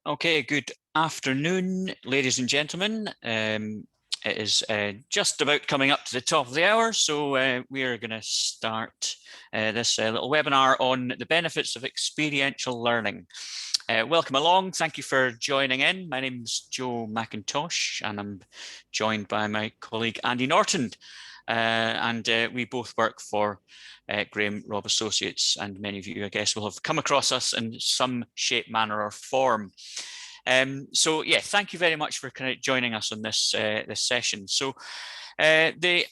Okay, good afternoon, ladies and gentlemen. It is just about coming up to the top of the hour, so we are going to start this little webinar on the benefits of experiential learning. Welcome along. Thank you for joining in. My name's Joe McIntosh, and I'm joined by my colleague Andy Norton. We both work for Graham Robb Associates, and many of you, I guess, will have come across us in some shape, manner, or form. So yeah, thank you very much for kind of joining us on this this session. So today's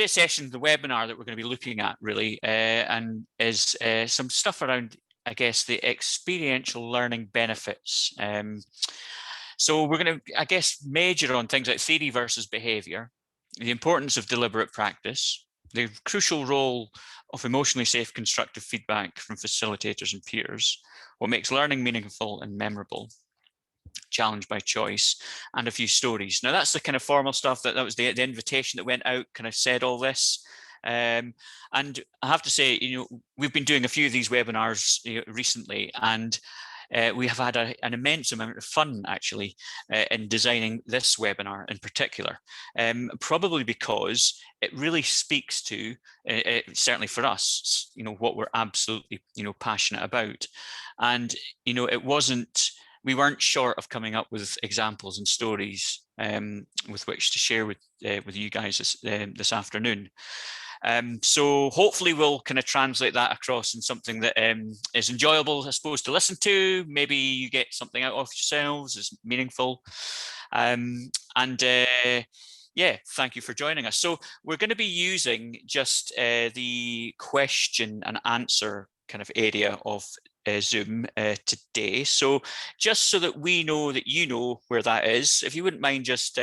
session, the webinar that we're going to be looking at really, and is some stuff around, I guess, the experiential learning benefits. So we're going to, I guess, major on things like theory versus behavior, the importance of deliberate practice, the crucial role of emotionally safe constructive feedback from facilitators and peers, what makes learning meaningful and memorable, challenge by choice, and a few stories. Now that's the kind of formal stuff that was the invitation that went out, kind of said all this. And I have to say, we've been doing a few of these webinars recently, and we have had an immense amount of fun actually in designing this webinar in particular, probably because it really speaks to, certainly for us, what we're absolutely, passionate about. And, we weren't short of coming up with examples and stories with which to share with you guys this afternoon. So hopefully we'll kind of translate that across in something that is enjoyable, I suppose, to listen to. Maybe you get something out of yourselves, is meaningful. Yeah, thank you for joining us. So we're going to be using just the question and answer kind of area of Zoom today. So just so that we know that you know where that is, if you wouldn't mind just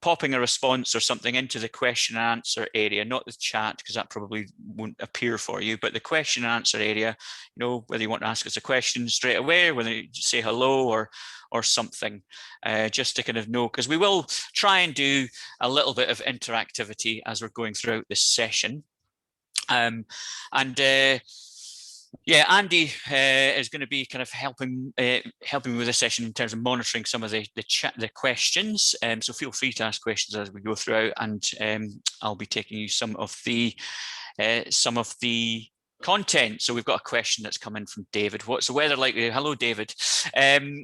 popping a response or something into the question and answer area, not the chat, because that probably won't appear for you, but the question and answer area, whether you want to ask us a question straight away, or whether you say hello or something, just to kind of know, because we will try and do a little bit of interactivity as we're going throughout this session. Yeah, Andy is going to be kind of helping me with this session in terms of monitoring some of the questions. So feel free to ask questions as we go throughout, and I'll be taking you some of the content. So we've got a question that's come in from David. What's the weather like? Hello, David.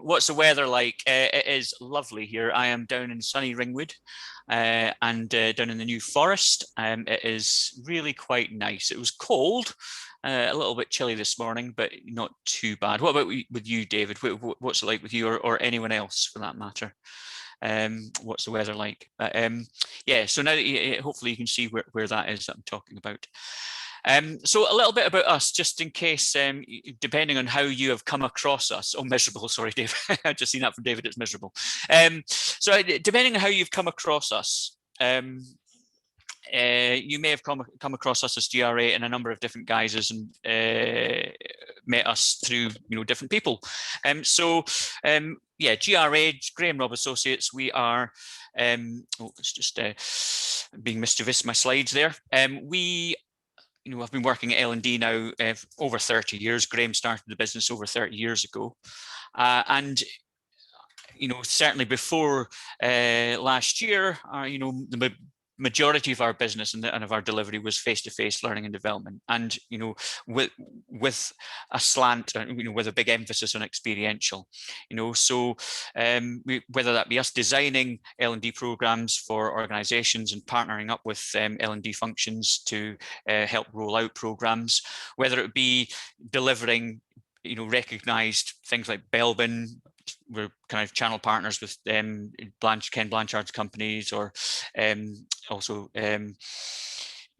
What's the weather like? It is lovely here. I am down in sunny Ringwood. And down in the New Forest. It is really quite nice. It was cold, a little bit chilly this morning, but not too bad. What about with you, David? What's it like with you, or anyone else for that matter? What's the weather like? Yeah, so now that hopefully you can see where that is that I'm talking about. So a little bit about us, just in case, depending on how you have come across us. Oh, miserable, sorry, Dave. I've just seen that from David, it's miserable. So depending on how you've come across us, you may have come across us as GRA in a number of different guises and met us through different people. Yeah, GRA, Graham Robb Associates, we are, it's just being mischievous, my slides there. I've been working at L&D now over 30 years. Graham started the business over 30 years ago. Certainly before last year, the majority of our business and of our delivery was face-to-face learning and development, and with a slant, with a big emphasis on experiential. So whether that be us designing L&D programs for organizations and partnering up with L&D functions to help roll out programs, whether it be delivering recognized things like Belbin. We're kind of channel partners with Ken Blanchard's companies, or also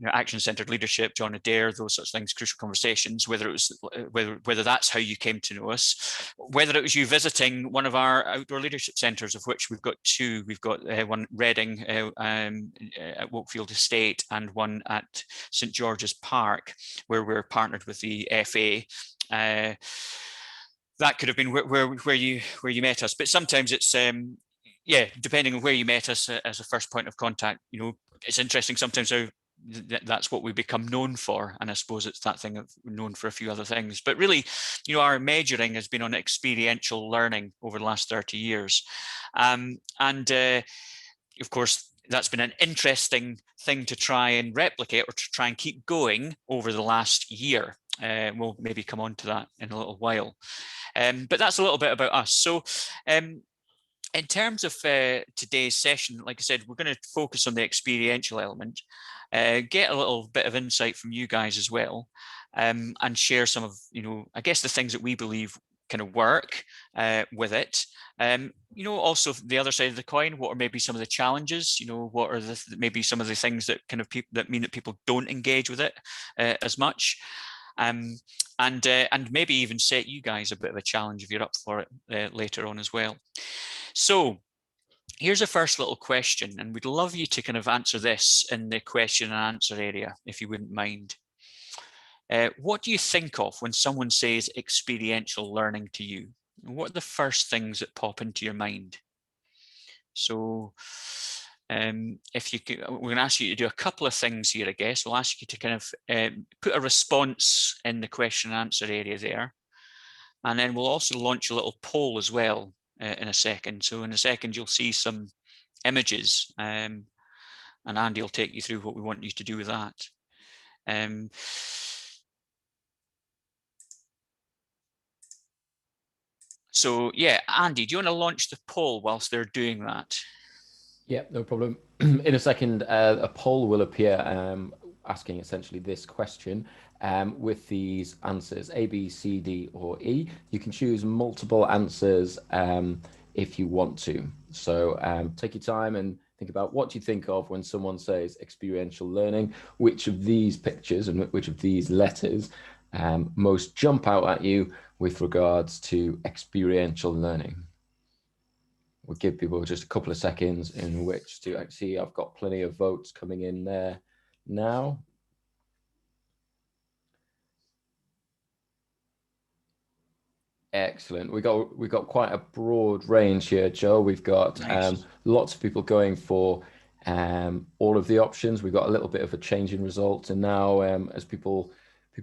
action-centered leadership, John Adair, those sorts of things, crucial conversations. Whether it was whether that's how you came to know us, whether it was you visiting one of our outdoor leadership centres, of which we've got two. We've got one Reading at Wakefield Estate, and one at St George's Park, where we're partnered with the FA. That could have been where you met us, but sometimes it's depending on where you met us as a first point of contact. It's interesting sometimes how that's what we become known for. And I suppose it's that thing of known for a few other things. But really, our measuring has been on experiential learning over the last 30 years. Of course, that's been an interesting thing to try and replicate or to try and keep going over the last year. We'll maybe come on to that in a little while. But that's a little bit about us. So in terms of today's session, like I said, we're going to focus on the experiential element, get a little bit of insight from you guys as well, and share some of, I guess the things that we believe kind of work with it. Also the other side of the coin, what are maybe some of the challenges? What are maybe some of the things that kind of that mean that people don't engage with it as much? And maybe even set you guys a bit of a challenge if you're up for it later on as well. So here's a first little question, and we'd love you to kind of answer this in the question and answer area, if you wouldn't mind. What do you think of when someone says experiential learning to you? What are the first things that pop into your mind? So if you could, we're going to ask you to do a couple of things here, I guess. We'll ask you to kind of put a response in the question and answer area there. And then we'll also launch a little poll as well in a second. So in a second, you'll see some images, and Andy will take you through what we want you to do with that. So yeah, Andy, do you want to launch the poll whilst they're doing that? Yeah, no problem. In a second, a poll will appear asking essentially this question with these answers, A, B, C, D, or E. You can choose multiple answers if you want to. So take your time and think about what you think of when someone says experiential learning. Which of these pictures and which of these letters most jump out at you with regards to experiential learning? We'll give people just a couple of seconds in which to see. I've got plenty of votes coming in there now. Excellent. We got quite a broad range here, Joe. We've got nice. Lots of people going for all of the options. We've got a little bit of a change in results, and now as people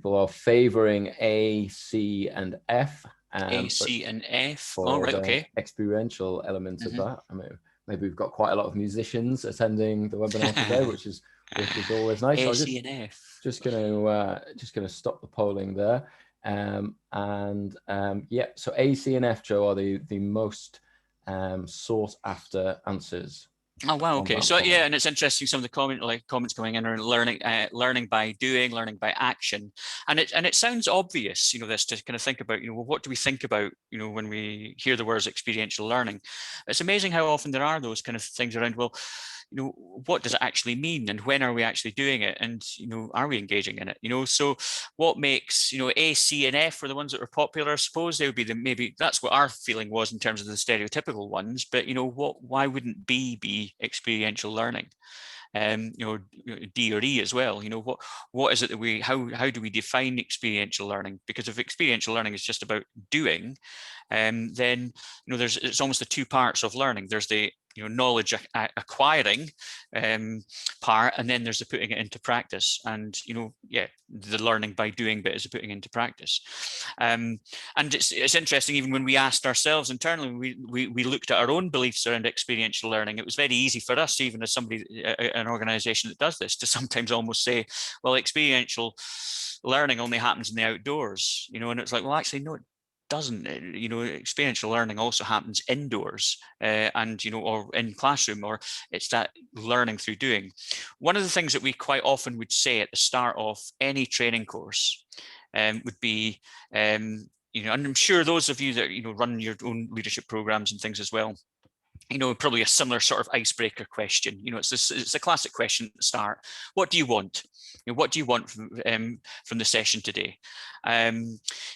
are favouring A, C, and F. A, C, and F. Oh, right, okay. Experiential elements of that. I mean, maybe we've got quite a lot of musicians attending the webinar today, which is always nice. A, C, and F. Just gonna stop the polling there. Yeah, so A, C, and F, Joe, are the most sought after answers. Oh wow, okay. So yeah, and it's interesting, some of the comments going in are learning by doing, learning by action. And it sounds obvious, this to kind of think about, well, what do we think about, when we hear the words experiential learning? It's amazing how often there are those kind of things around, well, what does it actually mean, and when are we actually doing it, and are we engaging in it? So what makes A, C, and F were the ones that were popular? I suppose they would be maybe that's what our feeling was in terms of the stereotypical ones, but why wouldn't B be experiential learning? D or E as well. What is it that how do we define experiential learning? Because if experiential learning is just about doing, then it's almost the two parts of learning. There's the knowledge acquiring part, and then there's the putting it into practice. And the learning by doing bit is the putting into practice. And it's interesting, even when we asked ourselves internally, we looked at our own beliefs around experiential learning. It was very easy for us, even as somebody, an organization that does this, to sometimes almost say, well, experiential learning only happens in the outdoors, and it's like, well, actually, no, it doesn't. Experiential learning also happens indoors, and or in classroom, or it's that learning through doing. One of the things that we quite often would say at the start of any training course would be, and I'm sure those of you that run your own leadership programs and things as well, probably a similar sort of icebreaker question. It's a classic question at the start. What do you want? What do you want from the session today?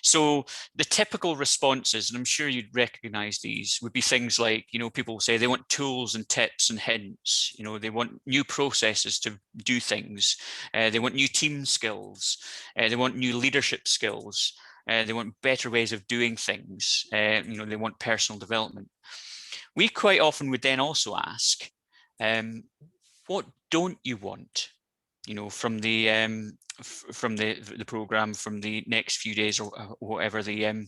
So the typical responses, and I'm sure you'd recognize these, would be things like, people say they want tools and tips and hints. They want new processes to do things. They want new team skills. They want new leadership skills. They want better ways of doing things. They want personal development. We quite often would then also ask, what don't you want? from the program, from the next few days, or whatever the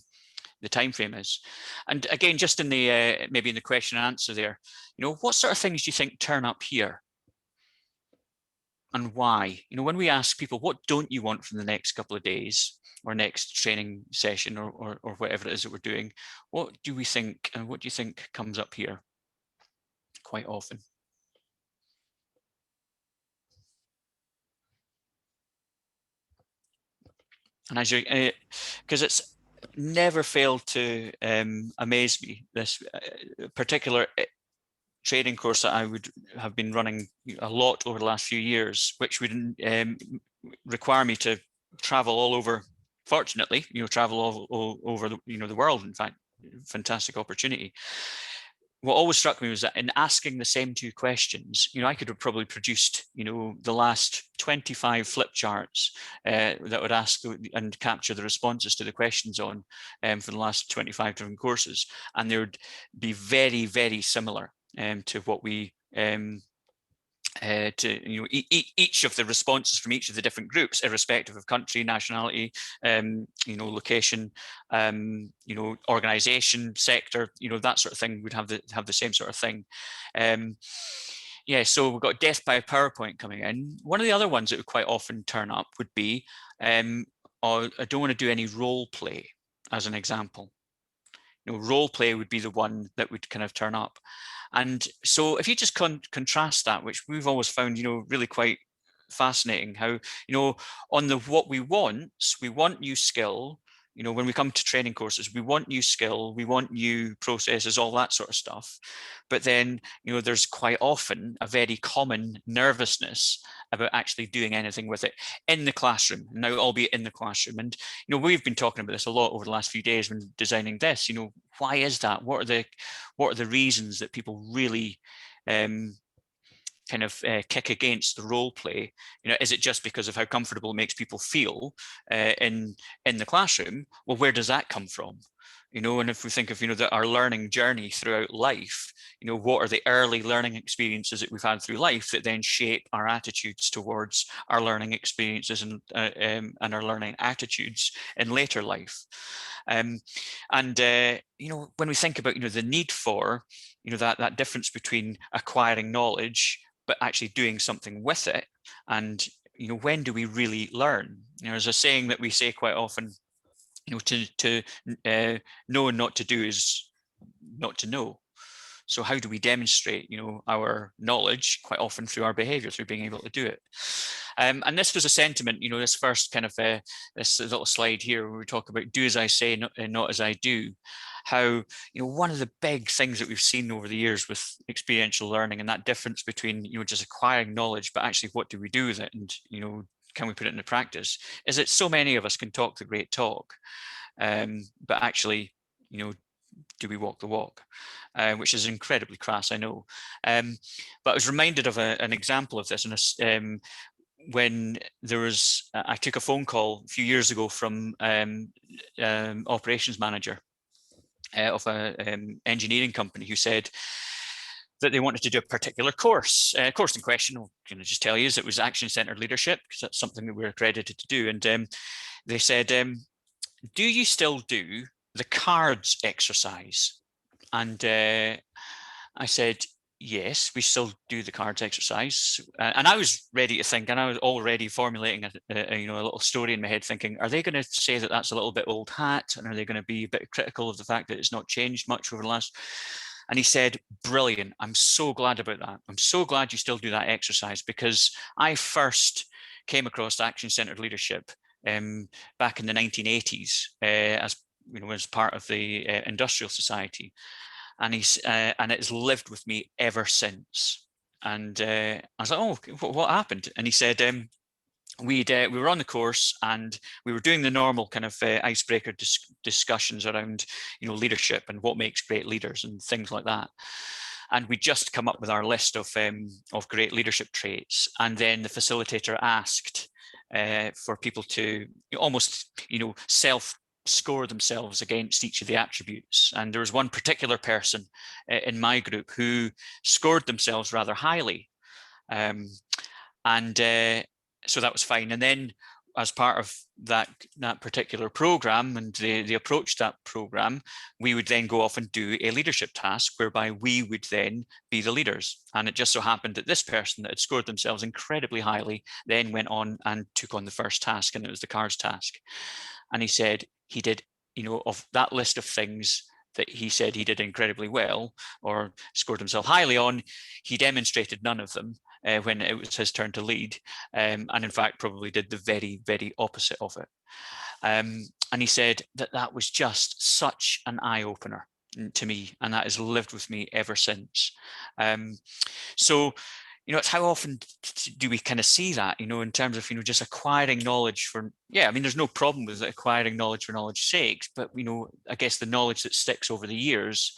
time frame is. And again, just in the maybe in the question and answer there, what sort of things do you think turn up here? And why? When we ask people, what don't you want from the next couple of days or next training session, or whatever it is that we're doing, what do we think, and what do you think comes up here quite often? And as you, because it's never failed to amaze me, this particular training course that I would have been running a lot over the last few years, which would require me to travel all over. Fortunately, travel all over the world. In fact, fantastic opportunity. What always struck me was that in asking the same two questions, I could have probably produced, the last 25 flip charts that would ask and capture the responses to the questions on for the last 25 different courses, and they would be very, very similar to what we each of the responses from each of the different groups, irrespective of country, nationality, location, organization, sector, that sort of thing, would have the same sort of thing. Yeah, so we've got death by PowerPoint coming in. One of the other ones that would quite often turn up would be, I don't want to do any role play, as an example. Role play would be the one that would kind of turn up. And so if you just contrast that, which we've always found, really quite fascinating, how, on the what we want new skill. When we come to training courses, we want new skill, we want new processes, all that sort of stuff. But then, there's quite often a very common nervousness about actually doing anything with it in the classroom. Now, albeit in the classroom. And, we've been talking about this a lot over the last few days when designing this. Why is that? What are the reasons that people really kind of kick against the role play? Is it just because of how comfortable it makes people feel in the classroom? Well, where does that come from? And if we think of our learning journey throughout life, what are the early learning experiences that we've had through life that then shape our attitudes towards our learning experiences and our learning attitudes in later life? And when we think about the need for that difference between acquiring knowledge but actually doing something with it, and when do we really learn? There's a saying that we say quite often, to know and not to do is not to know. So how do we demonstrate, our knowledge? Quite often through our behavior, through being able to do it. And this was a sentiment, this first kind of this little slide here, where we talk about do as I say, not as I do. How, one of the big things that we've seen over the years with experiential learning, and that difference between, just acquiring knowledge, but actually what do we do with it? And, can we put it into practice? Is that so many of us can talk the great talk, but actually, do we walk the walk? Which is incredibly crass, I know. But I was reminded of an example of this, and when there was, I took a phone call a few years ago from operations manager of an engineering company, who said that they wanted to do a particular course. Course in question, I'm going to just tell you, is it was action-centered leadership, because that's something that we're accredited to do. And they said, do you still do the cards exercise? And I said, yes, we still do the cards exercise. And I was ready to think, and I was already formulating a little story in my head, thinking, are they going to say that that's a little bit old hat? And are they going to be a bit critical of the fact that it's not changed much over the last? And he said, brilliant. I'm so glad about that. I'm so glad you still do that exercise, because I first came across action-centered leadership back in the 1980s as part of the Industrial Society. And and it's lived with me ever since. And I was like, oh, what happened? And he said, we were on the course, and we were doing the normal kind of icebreaker discussions around leadership and what makes great leaders and things like that. And we just come up with our list of great leadership traits, and then the facilitator asked for people to almost self score themselves against each of the attributes. And there was one particular person in my group who scored themselves rather highly. And so that was fine. And then as part of that particular program and the approach to that program, we would then go off and do a leadership task whereby we would then be the leaders. And it just so happened that this person that had scored themselves incredibly highly then went on and took on the first task, and it was the cards task. And he said he did, of that list of things that he said he did incredibly well or scored himself highly on, he demonstrated none of them when it was his turn to lead, and in fact probably did the very, very opposite of it. And he said that was just such an eye-opener to me, and that has lived with me ever since. So it's how often do we kind of see that, in terms of, just acquiring knowledge I mean, there's no problem with acquiring knowledge for knowledge's sake, but, I guess the knowledge that sticks over the years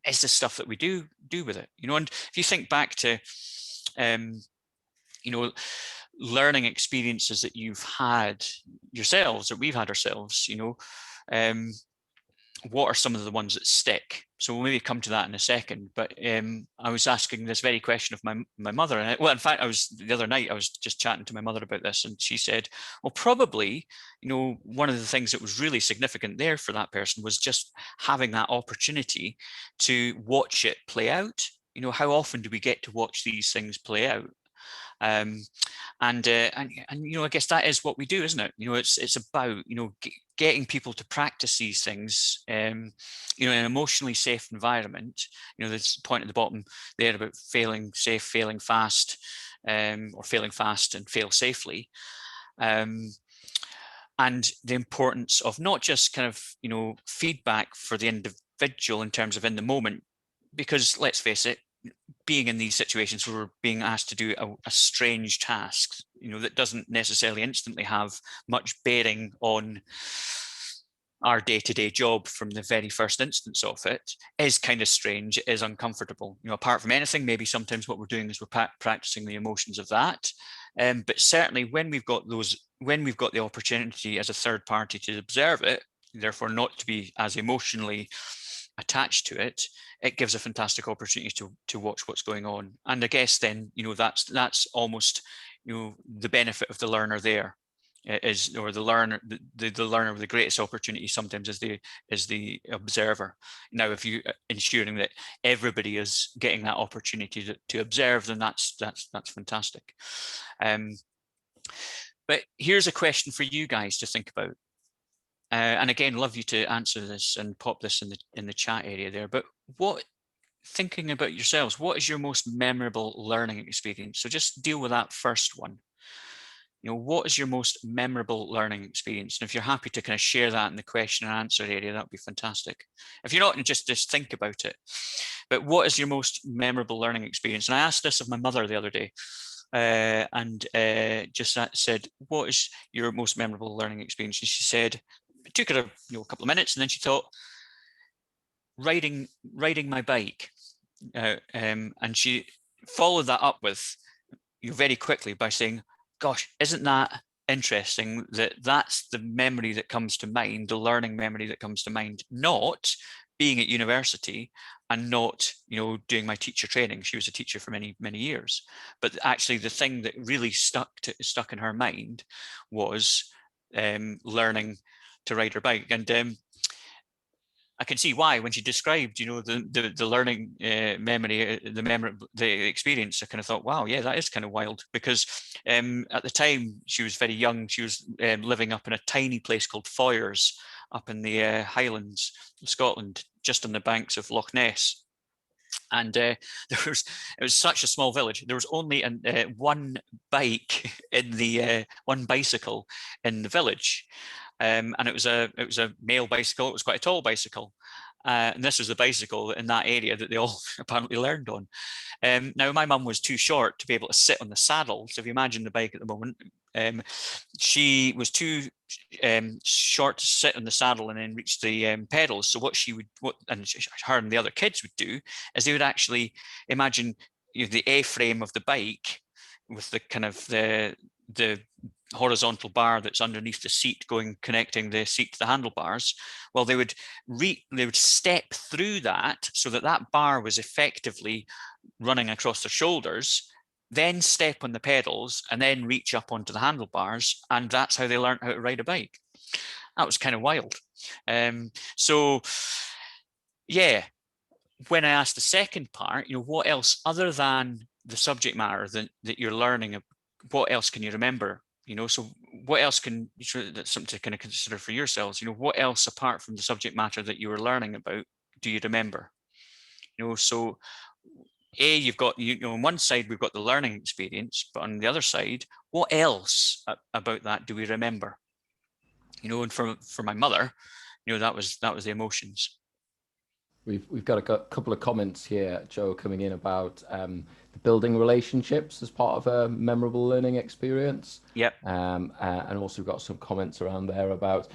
is the stuff that we do with it, and if you think back to, learning experiences that you've had yourselves, or we've had ourselves, what are some of the ones that stick? So we'll maybe come to that in a second. But I was asking this very question of my mother. And in fact, the other night I was just chatting to my mother about this, and she said, well, probably, one of the things that was really significant there for that person was just having that opportunity to watch it play out. How often do we get to watch these things play out? And I guess that is what we do, isn't it? It's about getting people to practice these things in an emotionally safe environment. There's a point at the bottom there about failing safe, failing fast, or failing fast and fail safely. And the importance of not just kind of feedback for the individual in terms of in the moment, because let's face it, being in these situations where we're being asked to do a strange task, that doesn't necessarily instantly have much bearing on our day-to-day job from the very first instance of it, is kind of strange, it is uncomfortable. Apart from anything, maybe sometimes what we're doing is we're practicing the emotions of that. But certainly when we've got the opportunity as a third party to observe it, therefore not to be as emotionally attached to it, it gives a fantastic opportunity to watch what's going on. And I guess then, that's almost, the benefit of the learner there is, or the learner with the greatest opportunity sometimes is the observer. Now, if you ensuring that everybody is getting that opportunity to observe, then that's fantastic. But here's a question for you guys to think about. And again, love you to answer this and pop this in the chat area there. But thinking about yourselves, what is your most memorable learning experience? So just deal with that first one. What is your most memorable learning experience? And if you're happy to kind of share that in the question and answer area, that would be fantastic. If you're not, just think about it. But what is your most memorable learning experience? And I asked this of my mother the other day. Just said, what is your most memorable learning experience? And she said, it took her a couple of minutes, and then she thought, riding my bike. And she followed that up with very quickly by saying, gosh, isn't that interesting that that's the memory that comes to mind, the learning memory that comes to mind, not being at university and not doing my teacher training. She was a teacher for many, many years, but actually the thing that really stuck in her mind was learning to ride her bike. And I can see why when she described, the learning memory, the experience. I kind of thought, wow, yeah, that is kind of wild. Because at the time she was very young, she was living up in a tiny place called Foyers, up in the Highlands of Scotland, just on the banks of Loch Ness. And it was such a small village. There was only one bicycle in the village. And it was a male bicycle. It was quite a tall bicycle, and this was the bicycle in that area that they all apparently learned on. Now, my mum was too short to be able to sit on the saddle. So if you imagine the bike at the moment, she was too short to sit on the saddle and then reach the pedals. So her and the other kids would do is they would actually imagine the A-frame of the bike with the kind of the horizontal bar that's underneath the seat connecting the seat to the handlebars. Well, they would step through that so that bar was effectively running across their shoulders, then step on the pedals, and then reach up onto the handlebars, and that's how they learned how to ride a bike. That was kind of wild. So yeah, when I asked the second part, what else other than the subject matter that you're learning, what else can you remember? So what else that's something to kind of consider for yourselves. What else apart from the subject matter that you were learning about do you remember? So you've got, on one side we've got the learning experience, but on the other side, what else about that do we remember? And for my mother, that was the emotions. We've got a couple of comments here, Joe, coming in about the building relationships as part of a memorable learning experience. Yep. And also we've got some comments around there about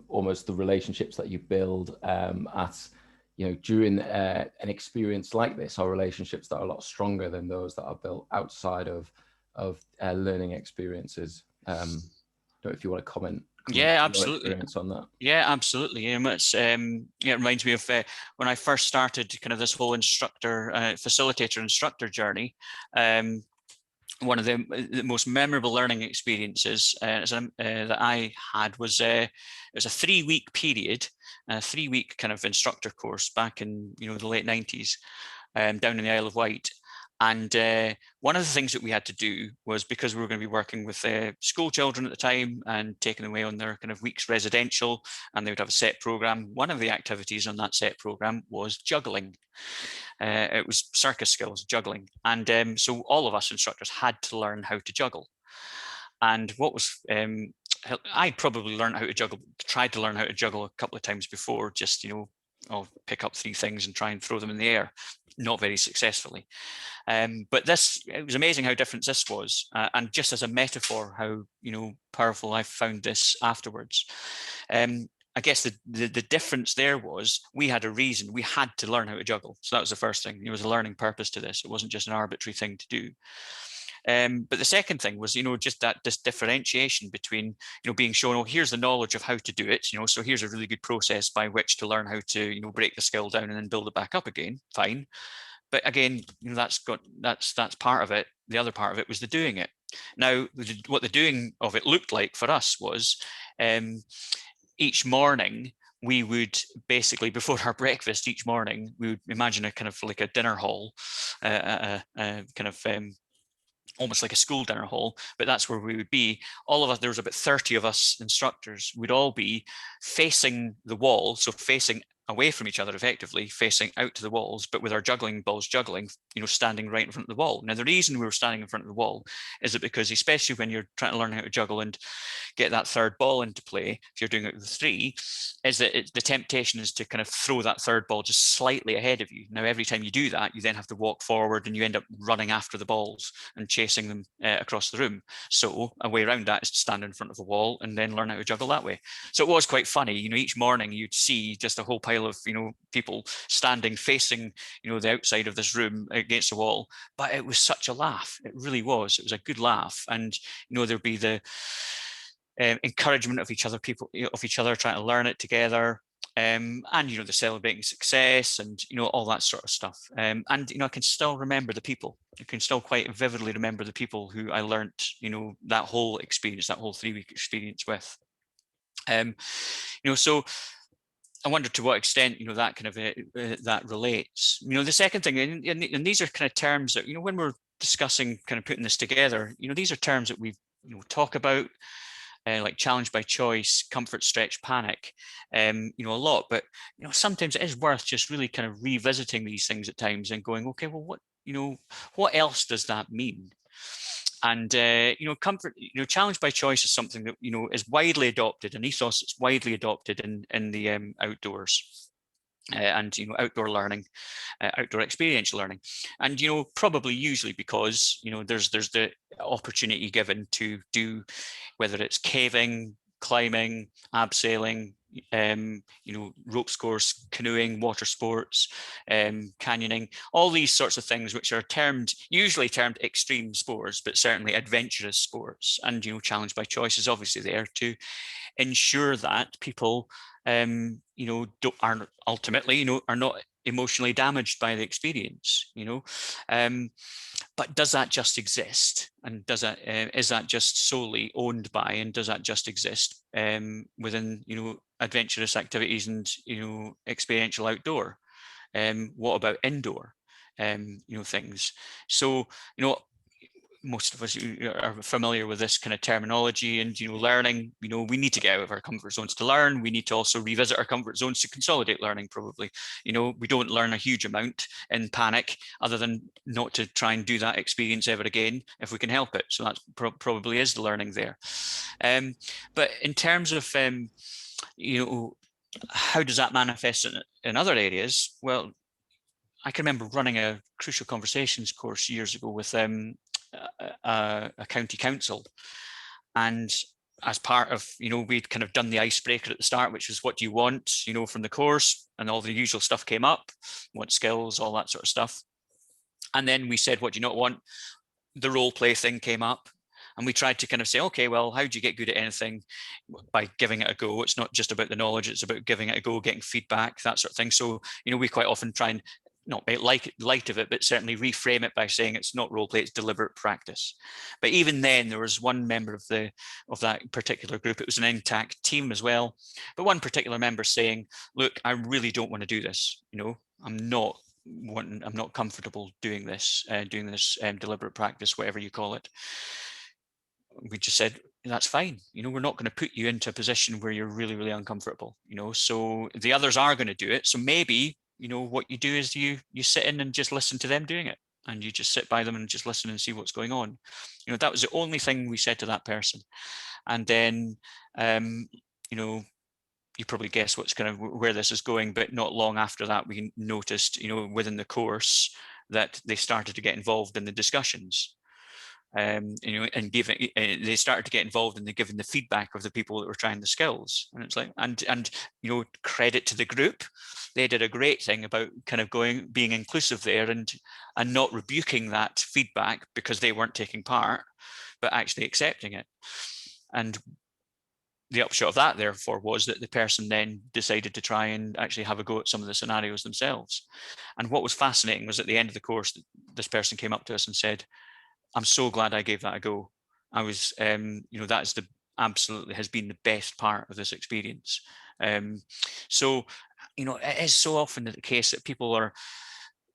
almost the relationships that you build at, during an experience like this, are relationships that are a lot stronger than those that are built outside of learning experiences. I don't know if you want to comment Yeah, your absolutely. experience on that. Yeah, absolutely. It reminds me of when I first started kind of this whole facilitator instructor journey. One of the most memorable learning experiences that I had was it was a 3-week period, a 3-week kind of instructor course back in the late 90s, down in the Isle of Wight. And one of the things that we had to do was, because we were going to be working with school children at the time and taking them away on their kind of week's residential, and they would have a set program. One of the activities on that set program was juggling. It was circus skills, juggling. And so all of us instructors had to learn how to juggle. And what was I'd probably learned how to juggle, tried to learn how to juggle a couple of times before, just I'll pick up 3 things and try and throw them in the air, not very successfully. But it was amazing how different this was, and just as a metaphor, how powerful I found this afterwards. I guess the difference there was we had a reason. We had to learn how to juggle. So that was the first thing. There was a learning purpose to this. It wasn't just an arbitrary thing to do. But the second thing was, just this differentiation between, being shown, oh, here's the knowledge of how to do it, so here's a really good process by which to learn how to, break the skill down and then build it back up again. Fine. But again, that's part of it. The other part of it was the doing it. Now, what the doing of it looked like for us was each morning we would basically, before our breakfast each morning, we would imagine a kind of like a dinner hall, almost like a school dinner hall, but that's where we would be. All of us, there was about 30 of us instructors, would all be facing the wall, so facing away from each other, effectively facing out to the walls, but with our juggling balls juggling, standing right in front of the wall. Now, the reason we were standing in front of the wall is that because, especially when you're trying to learn how to juggle and get that third ball into play, if you're doing it with 3, is that the temptation is to kind of throw that third ball just slightly ahead of you. Now, every time you do that, you then have to walk forward and you end up running after the balls and chasing them across the room. So a way around that is to stand in front of a wall and then learn how to juggle that way. So it was quite funny. Each morning you'd see just a whole pile of people standing facing the outside of this room against the wall, but it was such a laugh. It really was. It was a good laugh. And there'd be the encouragement of each other trying to learn it together, and the celebrating success and all that sort of stuff. And I can still remember the people. I can still quite vividly remember the people who I learnt that whole experience, that whole 3-week experience with. So I wonder to what extent that kind of that relates. The second thing, and these are kind of terms that when we're discussing kind of putting this together, these are terms that we talk about, like challenge by choice, comfort, stretch, panic, a lot. But sometimes it is worth just really kind of revisiting these things at times and going, okay, well, what else does that mean? And comfort, challenge by choice is something that is widely adopted, an ethos that's widely adopted in the outdoors. And outdoor learning, outdoor experiential learning, and probably usually because there's the opportunity given to do, whether it's caving, climbing, abseiling, ropes course, canoeing, water sports, canyoning, all these sorts of things, which are usually termed extreme sports, but certainly adventurous sports. And challenge by choice is obviously there to ensure that people are ultimately are not emotionally damaged by the experience. But does that just exist? And does that is that just solely owned by, and does that just exist within, adventurous activities and, experiential outdoor? What about indoor, things? So, most of us are familiar with this kind of terminology, and learning, we need to get out of our comfort zones to learn. We need to also revisit our comfort zones to consolidate learning, probably. We don't learn a huge amount in panic, other than not to try and do that experience ever again if we can help it. So that probably is the learning there. But in terms of how does that manifest in other areas? Well, I can remember running a Crucial Conversations course years ago with a county council, and as part of, we'd kind of done the icebreaker at the start, which was, what do you want, from the course, and all the usual stuff came up, what skills, all that sort of stuff. And then we said, what do you not want? The role play thing came up, and we tried to kind of say, okay, well, how do you get good at anything? By giving it a go. It's not just about the knowledge, it's about giving it a go, getting feedback, that sort of thing. So, we quite often try and not make light of it, but certainly reframe it by saying it's not role play, it's deliberate practice. But even then, there was one member of that particular group, it was an intact team as well, but one particular member saying, look, I really don't want to do this. I'm not comfortable doing this deliberate practice, whatever you call it. We just said, that's fine. We're not going to put you into a position where you're really, really uncomfortable. So the others are going to do it. So maybe, what you do is you sit in and just listen to them doing it, and you just sit by them and just listen and see what's going on. That was the only thing we said to that person. And then, you probably guess what's kind of where this is going, but not long after that, we noticed, within the course, that they started to get involved in the discussions. And they started to get involved in giving the feedback of the people that were trying the skills. And it's like, and credit to the group, they did a great thing about kind of being inclusive there, and not rebuking that feedback because they weren't taking part, but actually accepting it. And the upshot of that, therefore, was that the person then decided to try and actually have a go at some of the scenarios themselves. And what was fascinating was, at the end of the course, this person came up to us and said, I'm so glad I gave that a go. I was, that is absolutely has been the best part of this experience. So, it is so often the case that people are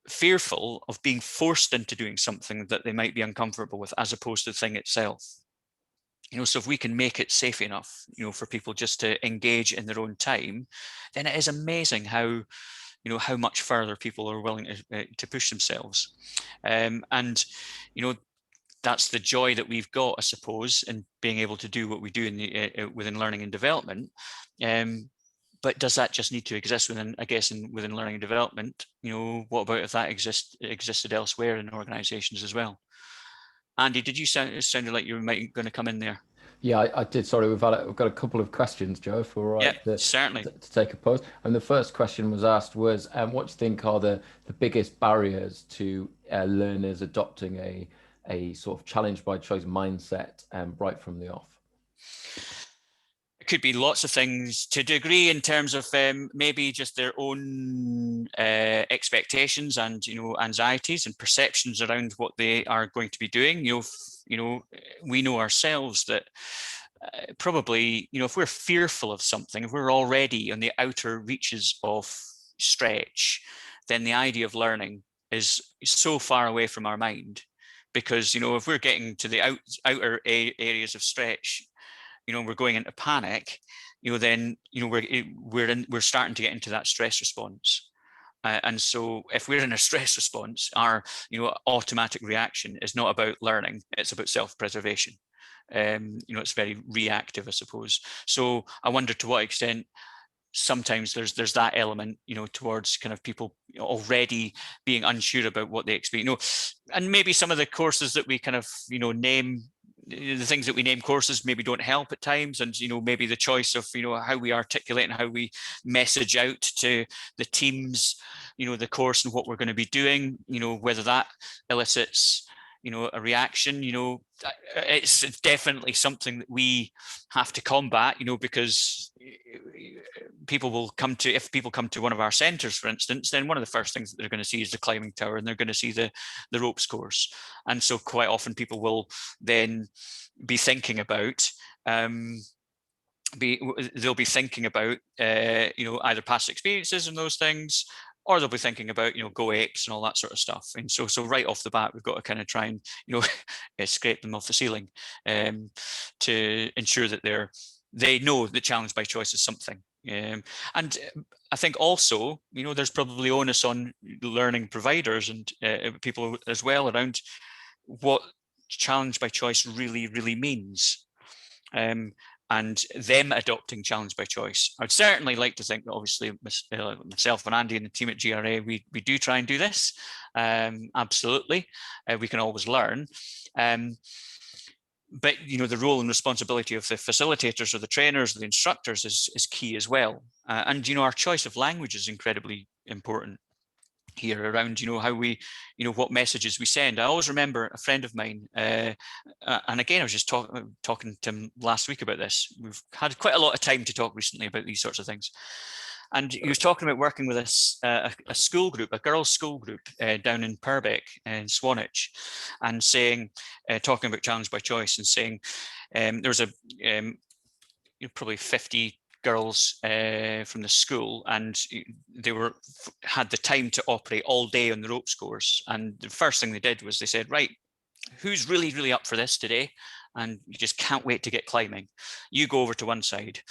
fearful of being forced into doing something that they might be uncomfortable with, as opposed to the thing itself. So if we can make it safe enough, for people just to engage in their own time, then it is amazing how much further people are willing to push themselves. And that's the joy that we've got, I suppose, in being able to do what we do within learning and development. But does that just need to exist within learning and development? What about if that existed elsewhere in organizations as well? Andy, did you sounded like you were going to come in there? Yeah, I did. Sorry, we've got a couple of questions, Joe, if we're right. Yeah, certainly. To take a pause. And the first question was asked was, what do you think are the biggest barriers to learners adopting a sort of challenge by choice mindset right from the off? It could be lots of things to a degree, in terms of maybe just their own expectations and anxieties and perceptions around what they are going to be doing. We know ourselves that probably, if we're fearful of something, if we're already on the outer reaches of stretch, then the idea of learning is so far away from our mind. Because if we're getting to the outer areas of stretch, we're going into panic, then we're starting to get into that stress response. And so if we're in a stress response, our automatic reaction is not about learning, it's about self-preservation. It's very reactive, I suppose. So I wonder to what extent sometimes there's that element, towards kind of people already being unsure about what they expect, and maybe some of the courses that we kind of, name, the things that we name courses maybe don't help at times. And, maybe the choice of, how we articulate and how we message out to the teams, the course and what we're going to be doing, whether that elicits, a reaction, it's definitely something that we have to combat, because people will come to, if people come to one of our centres, for instance, then one of the first things that they're going to see is the climbing tower, and they're going to see the ropes course. And so quite often people will then be thinking about they'll be thinking about either past experiences and those things, or they'll be thinking about go apes and all that sort of stuff. And so right off the bat, we've got to kind of try and scrape them off the ceiling to ensure that they know that challenge by choice is something. And I think also there's probably onus on learning providers and people as well around what challenge by choice really means. And them adopting challenge by choice. I'd certainly like to think that obviously myself and Andy and the team at GRA, we do try and do this. Absolutely. We can always learn. But the role and responsibility of the facilitators or the trainers or the instructors is key as well. And our choice of language is incredibly important here around how we what messages we send. I always remember a friend of mine and again I was just talking to him last week about this. We've had quite a lot of time to talk recently about these sorts of things, and he was talking about working with a school group, a girls' school group down in Purbeck in Swanage, and saying talking about challenge by choice and saying there was probably 50 girls from the school, and they had the time to operate all day on the ropes course. And the first thing they did was they said, right, who's really up for this today, and you just can't wait to get climbing? You go over to one side.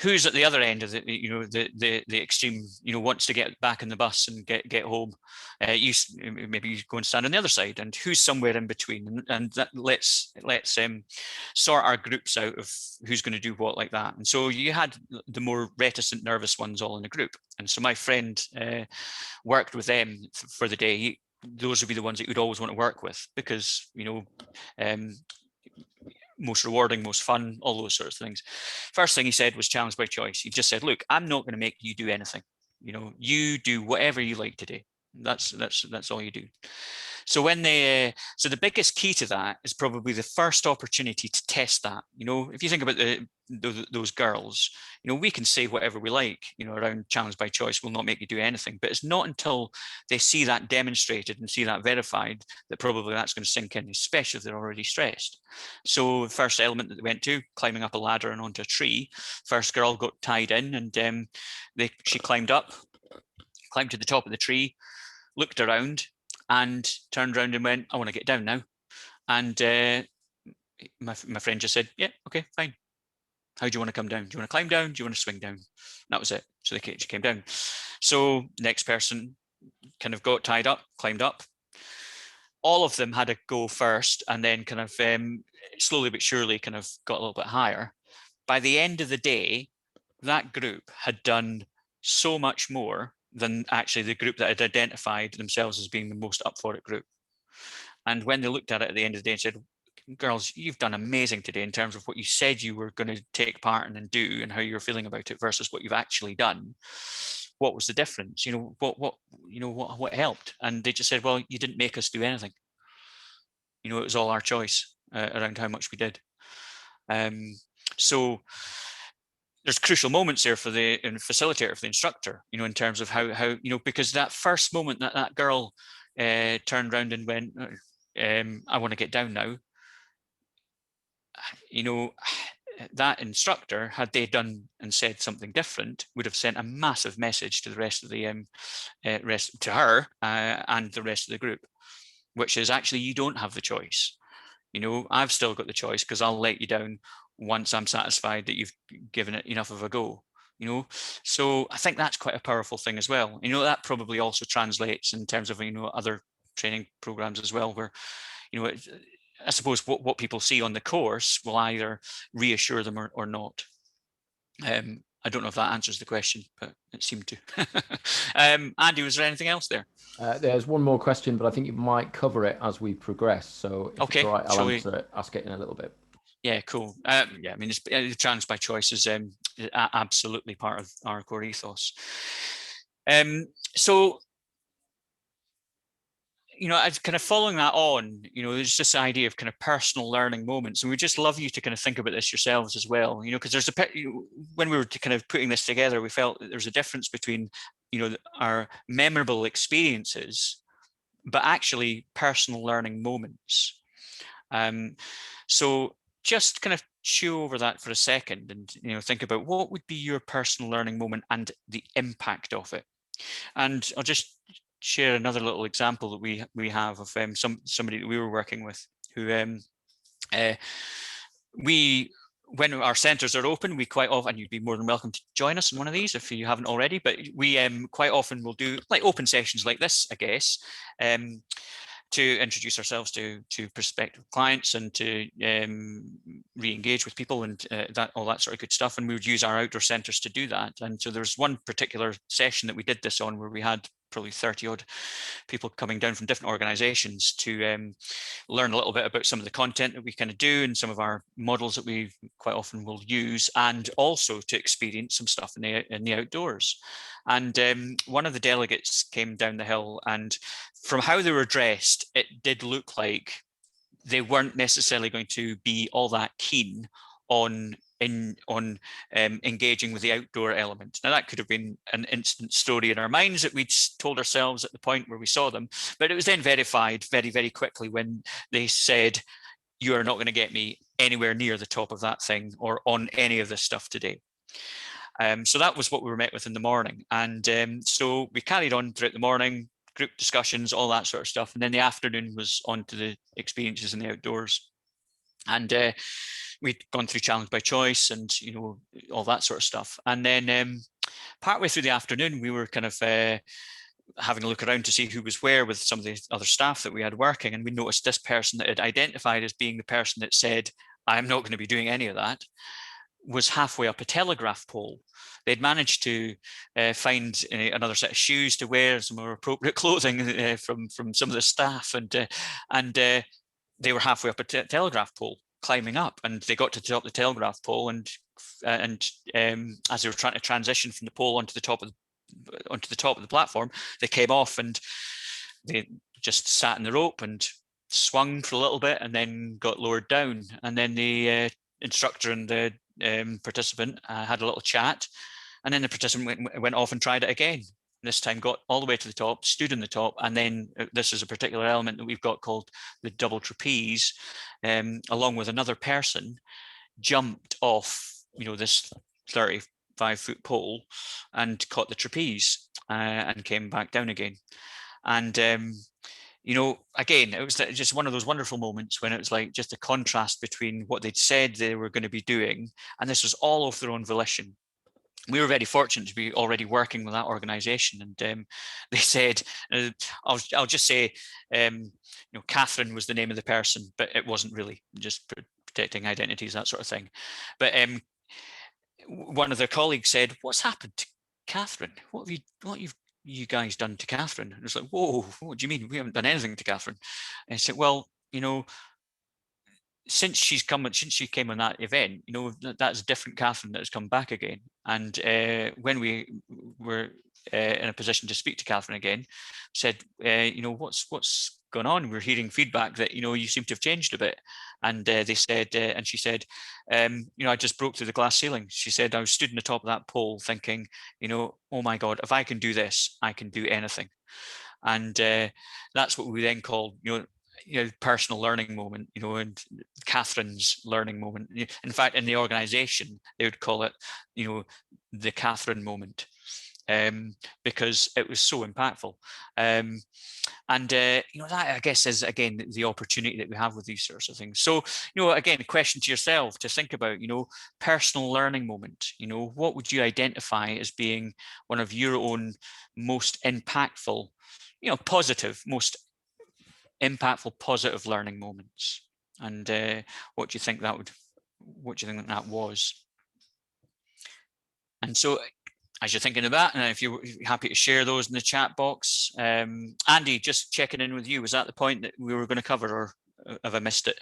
Who's at the other end of the extreme, wants to get back in the bus and get home? Maybe you go and stand on the other side. And who's somewhere in between? And that let's sort our groups out of who's going to do what, like that. And so you had the more reticent, nervous ones all in a group. And so my friend worked with them for the day. Those would be the ones that you'd always want to work with, because most rewarding, most fun, all those sorts of things. First thing he said was challenge by choice. He just said, look, I'm not going to make you do anything. You do whatever you like to do. That's all you do. So so the biggest key to that is probably the first opportunity to test that. If you think about those girls, we can say whatever we like, around challenge by choice will not make you do anything. But it's not until they see that demonstrated and see that verified that probably that's going to sink in, especially if they're already stressed. So the first element that they went to, climbing up a ladder and onto a tree, first girl got tied in, and she climbed to the top of the tree, looked around, and turned around and went, I want to get down now. And my friend just said, yeah, okay, fine. How do you want to come down? Do you want to climb down? Do you want to swing down? And that was it. So she came down. So next person kind of got tied up, climbed up. All of them had a go first, and then kind of slowly but surely kind of got a little bit higher. By the end of the day, that group had done so much more than actually the group that had identified themselves as being the most up for it group. And when they looked at it at the end of the day and said, girls, you've done amazing today in terms of what you said you were going to take part in and do, and how you're feeling about it versus what you've actually done. What was the difference? What helped? And they just said, well, you didn't make us do anything. It was all our choice around how much we did. So there's crucial moments there for the facilitator, for the instructor, in terms of how because that first moment that girl turned around and went, I want to get down now. That instructor, had they done and said something different, would have sent a massive message to the rest of the to her and the rest of the group, which is actually, you don't have the choice. I've still got the choice, because I'll let you down once I'm satisfied that you've given it enough of a go. So I think that's quite a powerful thing as well. That probably also translates in terms of other training programs as well, where I suppose what people see on the course will either reassure them or not. I don't know if that answers the question, but it seemed to. Andy, was there anything else there? There's one more question, but I think you might cover it as we progress. So if okay, it's all right, I'll ask it in a little bit. Yeah, cool. Yeah, I mean, challenge by choice is absolutely part of our core ethos. So as kind of following that on, there's this idea of kind of personal learning moments, and we just love you to kind of think about this yourselves as well. Because there's when we were kind of putting this together, we felt that there's a difference between, our memorable experiences, but actually personal learning moments. So just kind of chew over that for a second, and think about what would be your personal learning moment and the impact of it. And I'll just share another little example that we have of somebody that we were working with who when our centres are open, we quite often, and you'd be more than welcome to join us in one of these if you haven't already, but we quite often will do like open sessions like this, I guess, to introduce ourselves to prospective clients and to re-engage with people and all that sort of good stuff. And we would use our outdoor centres to do that. And so there's one particular session that we did this on where we had probably 30 odd people coming down from different organizations to learn a little bit about some of the content that we kind of do and some of our models that we quite often will use, and also to experience some stuff in the outdoors. And one of the delegates came down the hill, and from how they were dressed, it did look like they weren't necessarily going to be all that keen on engaging with the outdoor element. Now, that could have been an instant story in our minds that we'd told ourselves at the point where we saw them, but it was then verified very, very quickly when they said, "You are not going to get me anywhere near the top of that thing or on any of this stuff today." So that was what we were met with in the morning. And so we carried on throughout the morning, group discussions, all that sort of stuff. And then the afternoon was on to the experiences in the outdoors. And we'd gone through challenge by choice and, all that sort of stuff. And then partway through the afternoon, we were kind of having a look around to see who was where with some of the other staff that we had working. And we noticed this person that had identified as being the person that said, "I'm not going to be doing any of that," was halfway up a telegraph pole. They'd managed to find another set of shoes to wear, some more appropriate clothing from some of the staff, and they were halfway up a telegraph pole, climbing up, and they got to the top of the telegraph pole, and as they were trying to transition from the pole onto the top of the platform, they came off and they just sat in the rope and swung for a little bit, and then got lowered down, and then the instructor and the participant had a little chat, and then the participant went off and tried it again. This time got all the way to the top, stood in the top, and then this is a particular element that we've got called the double trapeze, along with another person, jumped off this 35-foot pole and caught the trapeze and came back down again. And again, it was just one of those wonderful moments when it was like just a contrast between what they'd said they were going to be doing, and this was all of their own volition. We were very fortunate to be already working with that organization, and they said, I'll just say, Catherine was the name of the person, but it wasn't really, just protecting identities, that sort of thing. But one of their colleagues said, "What's happened to Catherine? What have you guys done to Catherine?" And it's like, "Whoa, what do you mean? We haven't done anything to Catherine." And I said, "Well, since she came on that event, that's a different Catherine that has come back again. And when we were in a position to speak to Catherine again, said, what's going on? We're hearing feedback that, you seem to have changed a bit." And they said, and she said, "I just broke through the glass ceiling." She said, "I was stood on the top of that pole thinking, oh my God, if I can do this, I can do anything." And that's what we then called, personal learning moment, and Catherine's learning moment. In fact, in the organization, they would call it, the Catherine moment, because it was so impactful. And that, I guess, is again the opportunity that we have with these sorts of things. So, again, a question to yourself to think about, personal learning moment. What would you identify as being one of your own most impactful, positive, most impactful, positive learning moments? And what do you think that was? And so, as you're thinking of that, and if you're happy to share those in the chat box, Andy, just checking in with you, was that the point that we were going to cover, or have I missed it?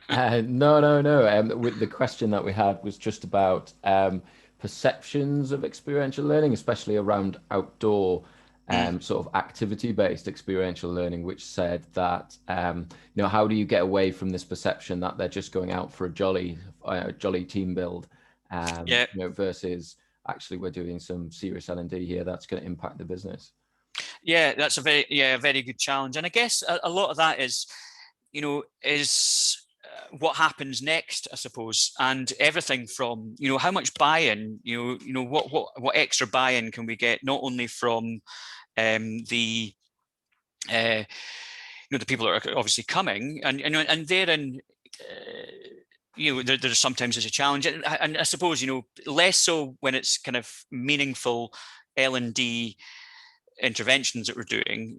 No. With the question that we had was just about perceptions of experiential learning, especially around outdoor sort of activity-based experiential learning, which said that, how do you get away from this perception that they're just going out for a jolly team build, versus actually we're doing some serious L&D here that's going to impact the business. Yeah, that's a very good challenge. And I guess a lot of that is, what happens next, I suppose, and everything from, how much buy-in, what extra buy-in can we get, not only from the the people that are obviously coming, and therein, there's sometimes a challenge, and I suppose, less so when it's kind of meaningful L&D interventions that we're doing.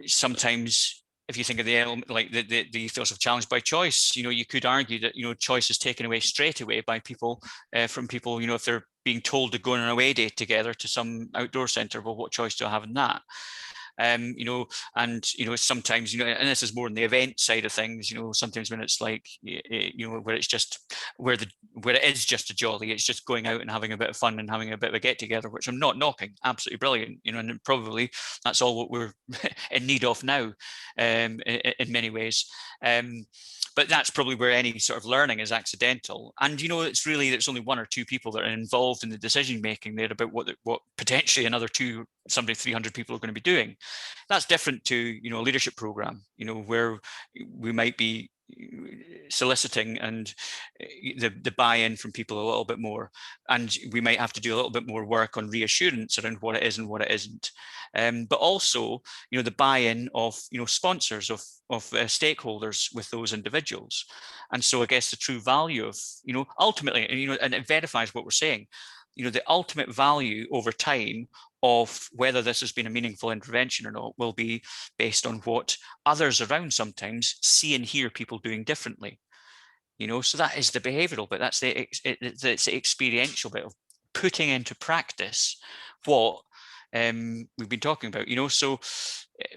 Sometimes if you think of the element, like the ethos of challenge by choice, you could argue that choice is taken away straight away by people, from people, if they're being told to go on an away day together to some outdoor centre. Well, what choice do I have in that? And sometimes, and this is more on the event side of things, sometimes when it's like, where it's just where it is just a jolly, it's just going out and having a bit of fun and having a bit of a get together, which I'm not knocking, absolutely brilliant, and probably that's all what we're in need of now, in many ways. But that's probably where any sort of learning is accidental. And, there's only one or two people that are involved in the decision making there about what potentially another 300 people are going to be doing. That's different to, a leadership program, where we might be soliciting and the buy-in from people a little bit more, and we might have to do a little bit more work on reassurance around what it is and what it isn't, but also the buy-in of sponsors, of stakeholders with those individuals. And so I guess the true value of ultimately, and it verifies what we're saying, the ultimate value over time of whether this has been a meaningful intervention or not will be based on what others around sometimes see and hear people doing differently. So that is the behavioral bit. That's the experiential bit of putting into practice what we've been talking about. So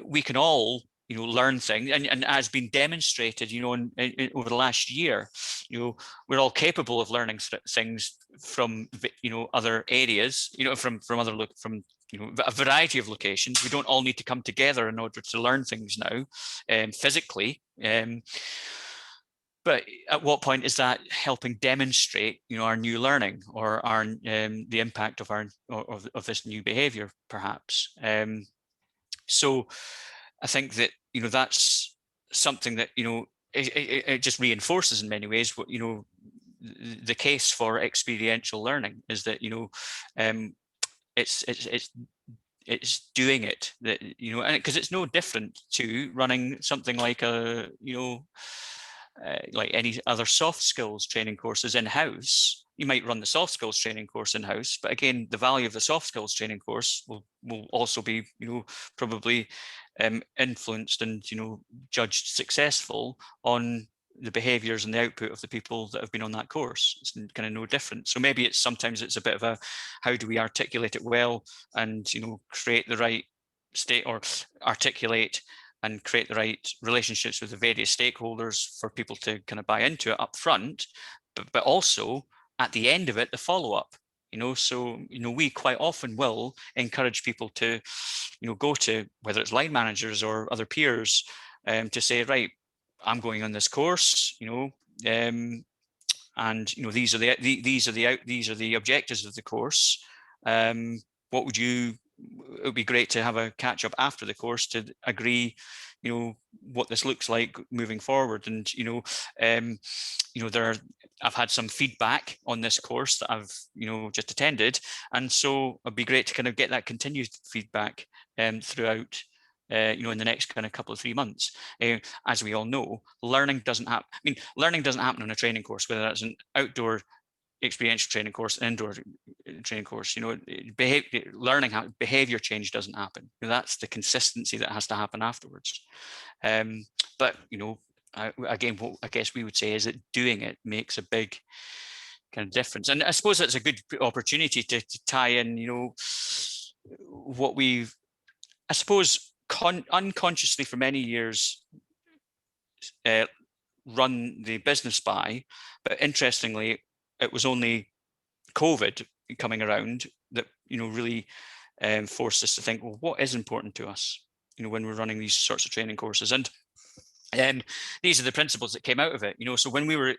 we can all learn things, and as been demonstrated, over the last year, we're all capable of learning things from other areas, from a variety of locations. We don't all need to come together in order to learn things now, physically. But at what point is that helping demonstrate, our new learning, or our the impact of our of this new behaviour, perhaps? So I think that that's something that it just reinforces in many ways what the case for experiential learning is, that it's doing it, that and because it's no different to running something like a like any other soft skills training courses in-house. You might run the soft skills training course in-house, but again, the value of the soft skills training course will also be probably influenced and judged successful on the behaviors and the output of the people that have been on that course. It's kind of no different. So maybe sometimes it's a bit of a, how do we articulate it well, and create the right state, or articulate and create the right relationships with the various stakeholders for people to kind of buy into it up front, but also at the end of it, the follow-up. So we quite often will encourage people to go to, whether it's line managers or other peers, to say, right, I'm going on this course, and these are the objectives of the course. What would you? It would be great to have a catch up after the course to agree, what this looks like moving forward. And I've had some feedback on this course that I've just attended, and so it'd be great to kind of get that continued feedback throughout. In the next kind of couple of 3 months. As we all know, learning doesn't happen. Learning doesn't happen on a training course, whether that's an outdoor experiential training course, indoor training course. Behavior change doesn't happen. That's the consistency that has to happen afterwards. But again, what I guess we would say is that doing it makes a big kind of difference. And I suppose that's a good opportunity to tie in, what we've, I suppose, unconsciously for many years run the business by. But interestingly, it was only COVID coming around that really forced us to think, well, what is important to us, when we're running these sorts of training courses? And these are the principles that came out of it, so when we were,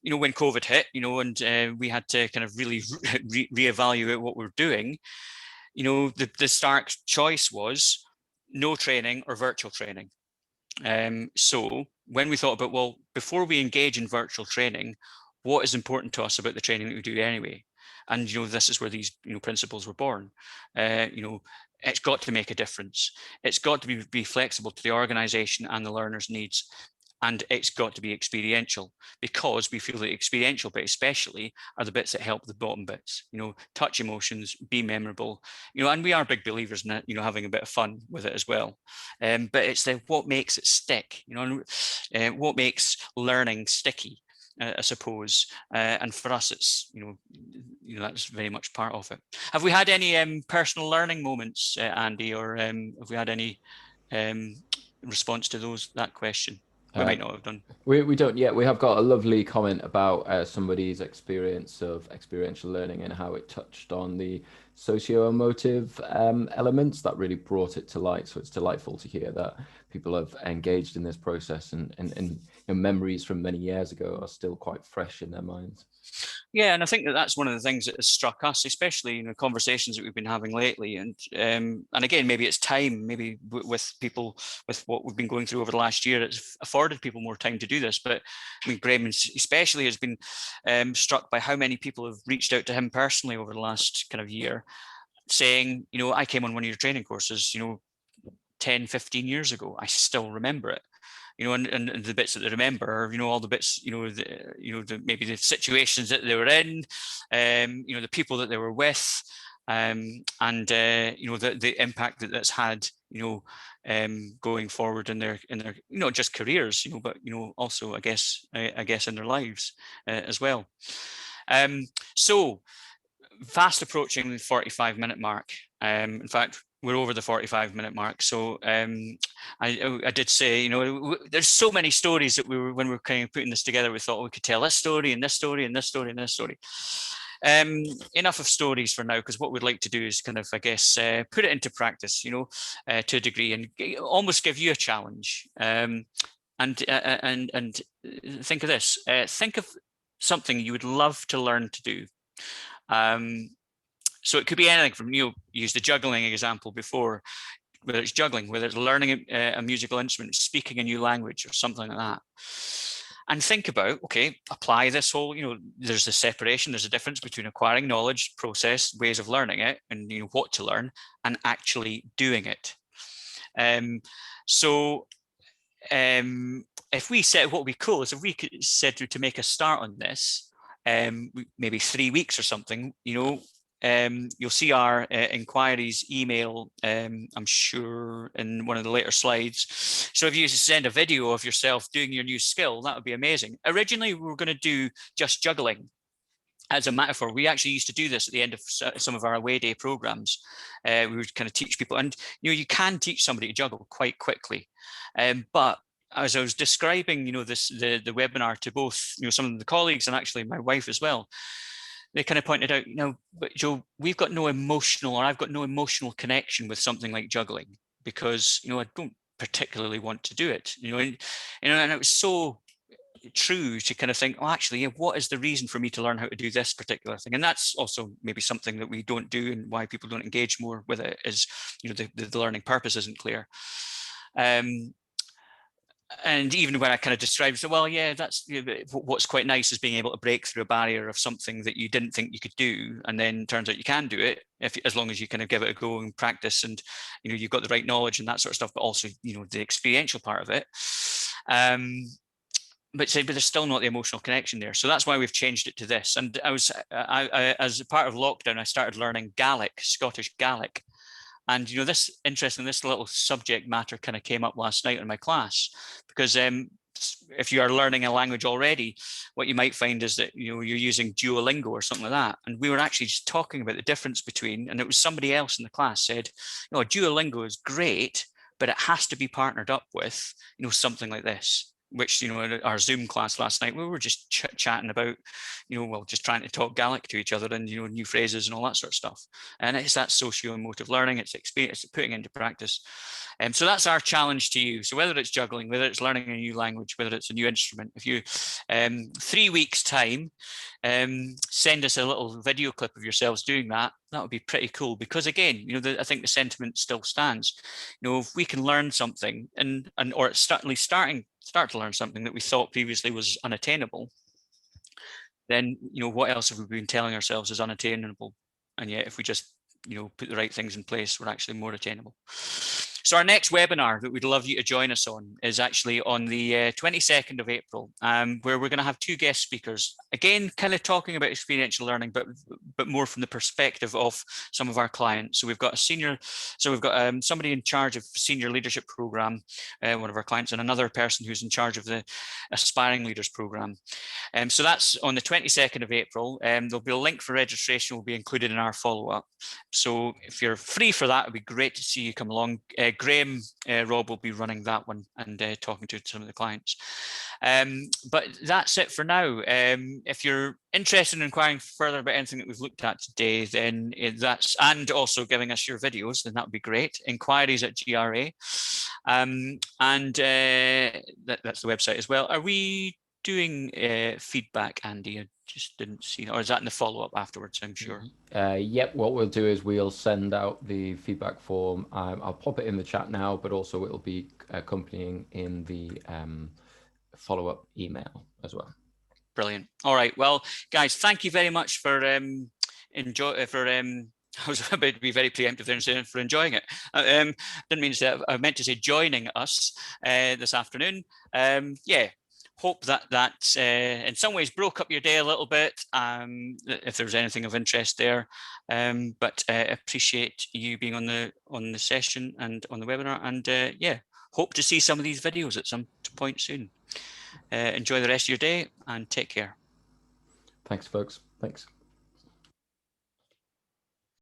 when COVID hit, and we had to kind of really reevaluate what we're doing, the stark choice was no training or virtual training. So when we thought about, well, before we engage in virtual training, what is important to us about the training that we do anyway? And, this is where these, principles were born. It's got to make a difference. It's got to be flexible to the organization and the learner's needs. And it's got to be experiential, because we feel that experiential bits especially are the bits that help the bottom bits, touch emotions, be memorable, and we are big believers in it, having a bit of fun with it as well. But it's what makes it stick, what makes learning sticky, I suppose. And for us, it's, that's very much part of it. Have we had any personal learning moments, Andy, or have we had any response to that question? We might not have done. We don't yet. We have got a lovely comment about somebody's experience of experiential learning and how it touched on the socio-emotive elements that really brought it to light. So it's delightful to hear that people have engaged in this process, and memories from many years ago are still quite fresh in their minds. Yeah, and I think that's one of the things that has struck us, especially in the conversations that we've been having lately. And again, maybe it's time, maybe with people, with what we've been going through over the last year, it's afforded people more time to do this. But I mean, Graham especially has been struck by how many people have reached out to him personally over the last kind of year, saying, I came on one of your training courses, 10, 15 years ago. I still remember it. And the bits that they remember, all the bits, maybe the situations that they were in, the people that they were with, and the impact that that's had, going forward in their not just careers, but also I guess in their lives as well. So fast approaching the 45-minute mark. In fact, we're over the 45-minute mark. So I did say, there's so many stories that when we were kind of putting this together, we thought we could tell this story and this story and this story and this story. Enough of stories for now, because what we'd like to do is kind of, I guess, put it into practice, to a degree, and almost give you a challenge. And think of this. Think of something you would love to learn to do. So it could be anything from, use the juggling example before, whether it's juggling, whether it's learning a musical instrument, speaking a new language or something like that. And think about, okay, apply this whole, there's a separation, there's a difference between acquiring knowledge, process, ways of learning it, and what to learn, and actually doing it. If we said, what would be cool is if we said to make a start on this, maybe 3 weeks or something, you'll see our inquiries email, I'm sure, in one of the later slides. So if you send a video of yourself doing your new skill, that would be amazing. Originally, we were going to do just juggling as a metaphor. We actually used to do this at the end of some of our away day programs. We would kind of teach people, and you can teach somebody to juggle quite quickly, but as I was describing, the webinar to both, some of the colleagues and actually my wife as well, they kind of pointed out, but Joe, I've got no emotional connection with something like juggling, because, I don't particularly want to do it, and it was so true to kind of think, oh, actually, what is the reason for me to learn how to do this particular thing? And that's also maybe something that we don't do, and why people don't engage more with it is, the learning purpose isn't clear. And even when I kind of described, so, well, yeah, that's what's quite nice is being able to break through a barrier of something that you didn't think you could do, and then turns out you can do it as long as you kind of give it a go and practice, and you've got the right knowledge and that sort of stuff, but also the experiential part of it. But there's still not the emotional connection there, so that's why we've changed it to this. And I as a part of lockdown, I started learning Gaelic, Scottish Gaelic. And this little subject matter kind of came up last night in my class, because if you are learning a language already, what you might find is that you're using Duolingo or something like that. And we were actually just talking about the difference between, and it was somebody else in the class said, Duolingo is great, but it has to be partnered up with something like this. which, in our Zoom class last night, we were just chatting about, just trying to talk Gaelic to each other and, new phrases and all that sort of stuff. And it's that socio-emotive learning, it's experience, it's putting into practice. So that's our challenge to you. So whether it's juggling, whether it's learning a new language, whether it's a new instrument, if you, 3 weeks time, send us a little video clip of yourselves doing that, that would be pretty cool. Because again, I think the sentiment still stands. If we can learn something or it's start to learn something that we thought previously was unattainable, then what else have we been telling ourselves is unattainable? And yet if we just put the right things in place, we're actually more attainable. So our next webinar that we'd love you to join us on is actually on the 22nd of April, where we're going to have 2 guest speakers, again kind of talking about experiential learning, but more from the perspective of some of our clients. So we've got somebody in charge of senior leadership program, one of our clients, and another person who's in charge of the aspiring leaders program. So that's on the 22nd of April. There'll be a link for registration will be included in our follow-up. So if you're free for that, it'd be great to see you come along. Graham, Rob will be running that one and talking to some of the clients. But that's it for now. If you're interested in inquiring further about anything that we've looked at today, then and also giving us your videos, then that would be great. Inquiries at GRA. That's the website as well. Are we doing feedback, Andy? I just didn't see, or is that in the follow-up afterwards, I'm sure? Yep, what we'll do is we'll send out the feedback form. I'll pop it in the chat now, but also it'll be accompanying in the follow-up email as well. Brilliant. All right, well, guys, thank you very much for I was about to be very preemptive there and saying for enjoying it. Didn't mean to say, I meant to say joining us this afternoon. Yeah, hope that in some ways broke up your day a little bit, if there was anything of interest there. But appreciate you being on the session and on the webinar, and yeah, hope to see some of these videos at some point soon. Enjoy the rest of your day and take care. Thanks, folks. Thanks.